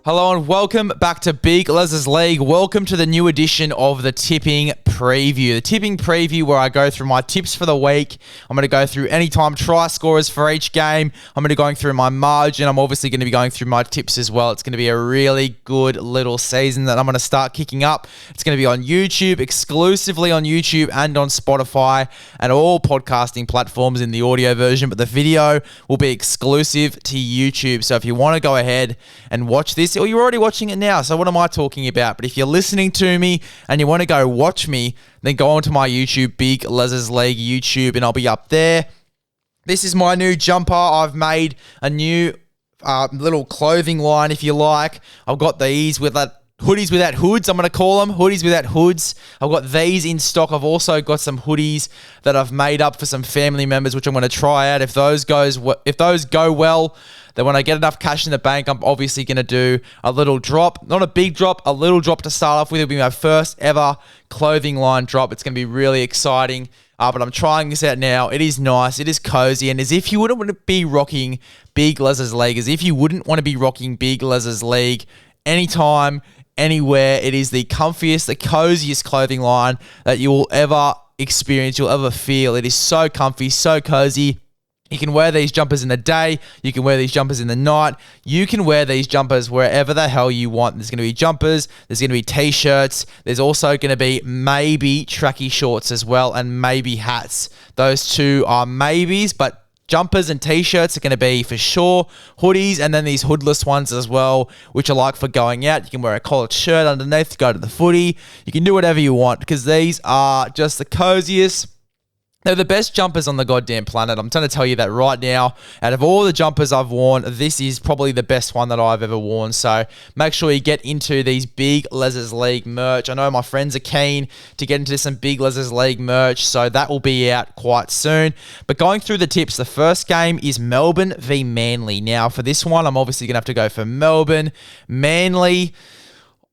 Hello and welcome back to Big Les's League. Welcome to the new edition of the Tipping Preview. The Tipping Preview where I go through my tips for the week. I'm going to go through anytime try scorers for each game. I'm going to be going through my margin. I'm obviously going to be going through my tips as well. It's going to be a really good little season that I'm going to start kicking up. It's going to be on YouTube, exclusively on YouTube and on Spotify and all podcasting platforms in the audio version, but the video will be exclusive to YouTube. So if you want to go ahead and watch this, or you're already watching it now, so what am I talking about? But if you're listening to me and you want to go watch me, then go onto my YouTube, Big Les's League YouTube, and I'll be up there. This is my new jumper. I've made a new little clothing line, if you like. I've got these with that hoodies without hoods, I'm going to call them. Hoodies without hoods. I've got these in stock. I've also got some hoodies that I've made up for some family members, which I'm going to try out. If those go well, then when I get enough cash in the bank, I'm obviously going to do a little drop. Not a big drop, a little drop to start off with. It'll be my first ever clothing line drop. It's going to be really exciting. But I'm trying this out now. It is nice. It is cozy. And as if you wouldn't want to be rocking Big Les's League, anytime, anywhere, it is the comfiest, the coziest clothing line that you will ever experience, you'll ever feel. It is so comfy, so cozy. You can wear these jumpers in the day. You can wear these jumpers in the night. You can wear these jumpers wherever the hell you want. There's going to be jumpers. There's going to be t-shirts. There's also going to be maybe tracky shorts as well and maybe hats. Those two are maybes, but jumpers and t-shirts are going to be for sure. Hoodies and then these hoodless ones as well, which I like for going out. You can wear a collared shirt underneath to go to the footy. You can do whatever you want because these are just the coziest. They're the best jumpers on the goddamn planet. I'm trying to tell you that right now. Out of all the jumpers I've worn, this is probably the best one that I've ever worn. So make sure you get into these Big Les's League merch. I know my friends are keen to get into some Big Les's League merch, so that will be out quite soon. But going through the tips, the first game is Melbourne V Manly. Now, for this one, I'm obviously going to have to go for Melbourne. Manly,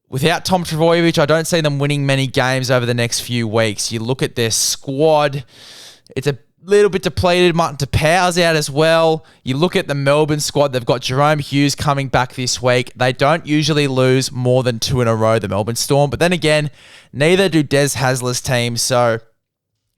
without Tom Trbojevic, I don't see them winning many games over the next few weeks. You look at their squad, it's a little bit depleted. Martin DePauw's out as well. You look at the Melbourne squad, they've got Jerome Hughes coming back this week. They don't usually lose more than 2 in a row, the Melbourne Storm. But then again, neither do Des Hasler's team, so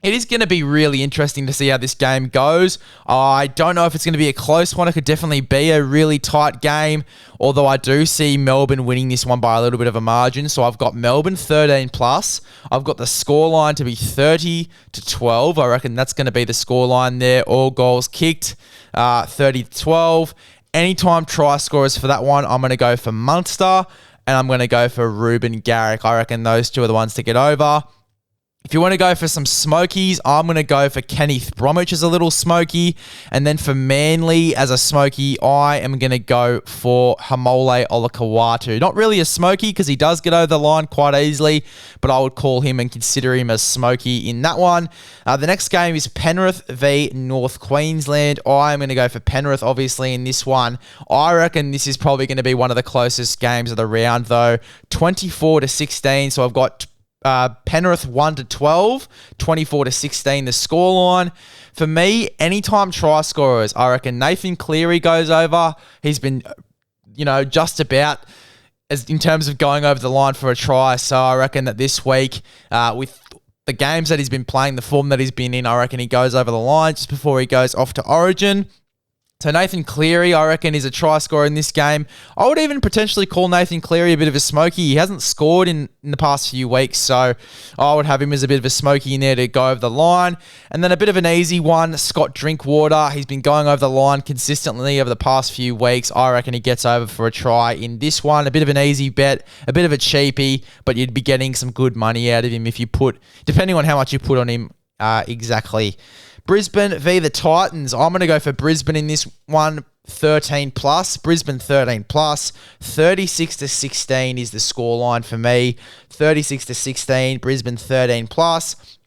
it is going to be really interesting to see how this game goes. I don't know if it's going to be a close one. It could definitely be a really tight game, although I do see Melbourne winning this one by a little bit of a margin. So I've got Melbourne 13 plus. I've got the scoreline to be 30-12. I reckon that's going to be the scoreline there. All goals kicked, 30-12. Anytime try scorers for that one, I'm going to go for Munster and I'm going to go for Ruben Garrick. I reckon those two are the ones to get over. If you want to go for some smokies, I'm going to go for Kenneth Bromwich as a little smoky. And then for Manly as a smoky, I am going to go for Hamole Olakawatu. Not really a smoky because he does get over the line quite easily, but I would call him and consider him as smoky in that one. The next game is Penrith v North Queensland. I am going to go for Penrith, obviously, in this one. I reckon this is probably going to be one of the closest games of the round, though. 24-16, so I've got Penrith 1-12, 24-16 the scoreline. For me, anytime try scorers, I reckon Nathan Cleary goes over. He's been, just about as in terms of going over the line for a try. So I reckon that this week, with the games that he's been playing, the form that he's been in, I reckon he goes over the line just before he goes off to Origin. So Nathan Cleary, I reckon, is a try scorer in this game. I would even potentially call Nathan Cleary a bit of a smoky. He hasn't scored in the past few weeks, so I would have him as a bit of a smoky in there to go over the line. And then a bit of an easy one, Scott Drinkwater. He's been going over the line consistently over the past few weeks. I reckon he gets over for a try in this one. A bit of an easy bet, a bit of a cheapie, but you'd be getting some good money out of him if you depending on how much you put on him exactly. Brisbane V the Titans. I'm going to go for Brisbane in this one, 13 plus. Brisbane 13 plus. 36-16 is the scoreline for me. 36-16. Brisbane 13 plus.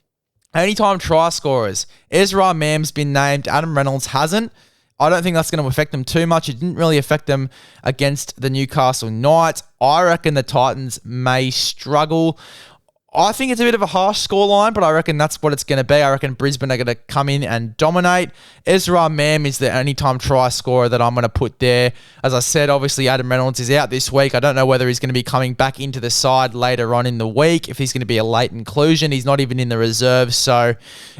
Anytime try scorers. Ezra Mam's been named. Adam Reynolds hasn't. I don't think that's going to affect them too much. It didn't really affect them against the Newcastle Knights. I reckon the Titans may struggle. I think it's a bit of a harsh scoreline, but I reckon that's what it's going to be. I reckon Brisbane are going to come in and dominate. Ezra Mam is the anytime try scorer that I'm going to put there. As I said, obviously Adam Reynolds is out this week. I don't know whether he's going to be coming back into the side later on in the week, if he's going to be a late inclusion. He's not even in the reserves. So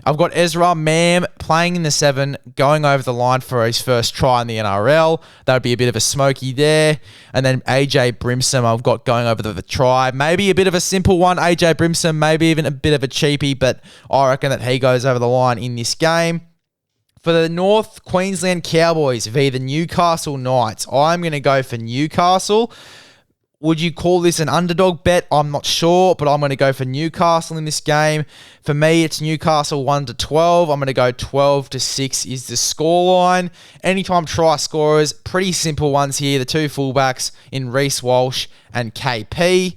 I've got Ezra Mam playing in the 7, going over the line for his first try in the NRL. That would be a bit of a smoky there. And then AJ Brimson I've got going over the try. Maybe a bit of a simple one. AJ Brimson, maybe even a bit of a cheapie, but I reckon that he goes over the line in this game. For the North Queensland Cowboys v the Newcastle Knights, I'm going to go for Newcastle. Would you call this an underdog bet? I'm not sure, but I'm going to go for Newcastle in this game. For me, it's Newcastle 1-12. I'm going to go 12-6 is the scoreline. Anytime try scorers, pretty simple ones here. The two fullbacks in Reece Walsh and KP.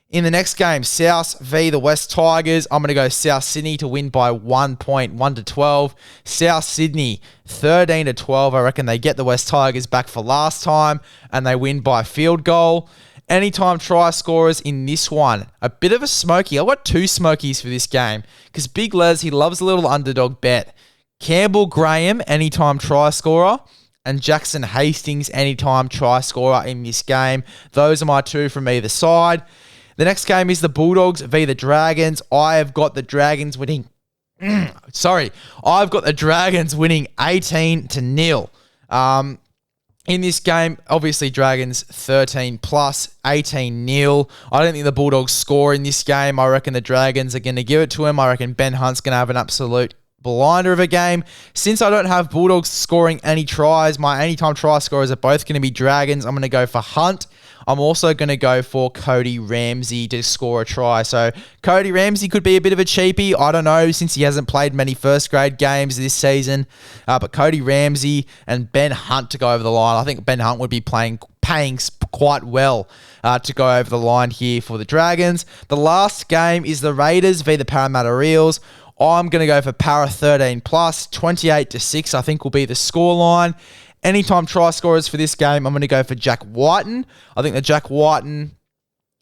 In the next game, South v the West Tigers, I'm going to go South Sydney to win by 1 point, 1-12. South Sydney, 13-12. I reckon they get the West Tigers back for last time and they win by field goal. Anytime try scorers in this one, a bit of a smoky. I've got 2 smokies for this game because Big Les, he loves a little underdog bet. Campbell Graham, anytime try scorer, and Jackson Hastings, anytime try scorer in this game. Those are my 2 from either side. The next game is the Bulldogs v the Dragons. I have got the Dragons winning. I've got the Dragons winning 18-0. In this game, obviously Dragons 13 plus, 18-0. I don't think the Bulldogs score in this game. I reckon the Dragons are going to give it to him. I reckon Ben Hunt's going to have an absolute blinder of a game. Since I don't have Bulldogs scoring any tries, my anytime try scorers are both going to be Dragons. I'm going to go for Hunt. I'm also going to go for Cody Ramsey to score a try. So Cody Ramsey could be a bit of a cheapie. I don't know, since he hasn't played many first grade games this season. But Cody Ramsey and Ben Hunt to go over the line. I think Ben Hunt would be paying quite well to go over the line here for the Dragons. The last game is the Raiders v the Parramatta Eels. I'm going to go for Para 13 plus, 28-6 I think will be the scoreline. Anytime try scorers for this game, I'm going to go for Jack Whiten. I think that Jack Whiten,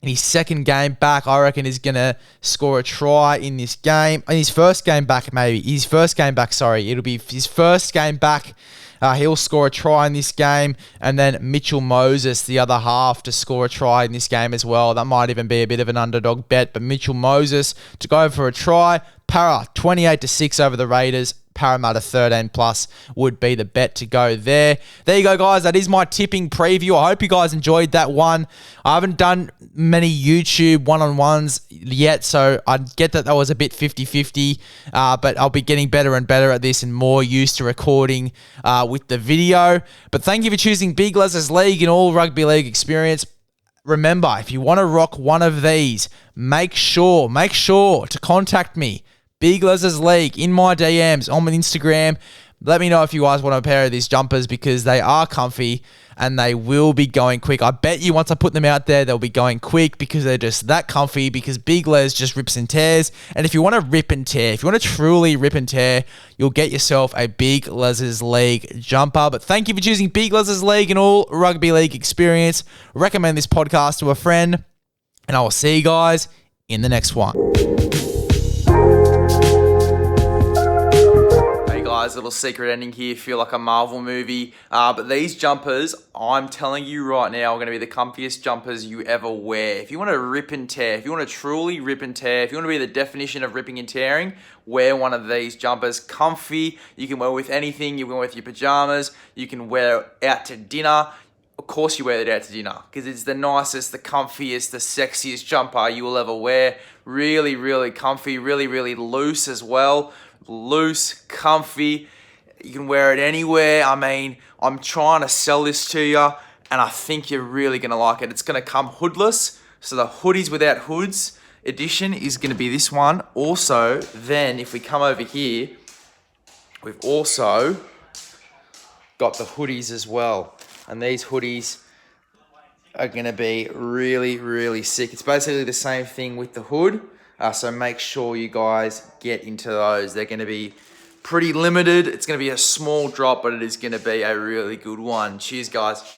in his second game back, I reckon is going to score a try in this game. In his first game back, maybe. It'll be his first game back. He'll score a try in this game. And then Mitchell Moses, the other half, to score a try in this game as well. That might even be a bit of an underdog bet. But Mitchell Moses to go for a try. Para 28-6 over the Raiders. Parramatta 13 plus would be the bet to go there. There you go, guys. That is my tipping preview. I hope you guys enjoyed that one. I haven't done many YouTube one-on-ones yet, so I get that was a bit 50-50, but I'll be getting better and better at this and more used to recording with the video. But thank you for choosing Big Les's League and all rugby league experience. Remember, if you want to rock one of these, make sure to contact me. Big Les's League in my DMs on my Instagram. Let me know if you guys want a pair of these jumpers because they are comfy and they will be going quick. I bet you once I put them out there, they'll be going quick because they're just that comfy, because Big Les just rips and tears. And if you want to rip and tear, if you want to truly rip and tear, you'll get yourself a Big Les's League jumper. But thank you for choosing Big Les's League and all rugby league experience. Recommend this podcast to a friend, and I will see you guys in the next one. Little secret ending here, feel like a Marvel movie, but these jumpers, I'm telling you right now, are going to be the comfiest jumpers you ever wear. If you want to rip and tear, if you want to truly rip and tear, if you want to be the definition of ripping and tearing, wear one of these jumpers. Comfy, you can wear with anything. You can wear with your pajamas, you can wear it out to dinner. Of course you wear it out to dinner because it's the nicest, the comfiest, the sexiest jumper you will ever wear. Really, really comfy, really, really loose as well. Loose, comfy. You can wear it anywhere. I mean, I'm trying to sell this to you, and I think you're really going to like it. It's going to come hoodless. So the hoodies without hoods edition is going to be this one. Also, then if we come over here, we've also got the hoodies as well. And these hoodies are going to be really, really sick. It's basically the same thing with the hood. So make sure you guys get into those. They're going to be pretty limited. It's going to be a small drop, but it is going to be a really good one. Cheers, guys.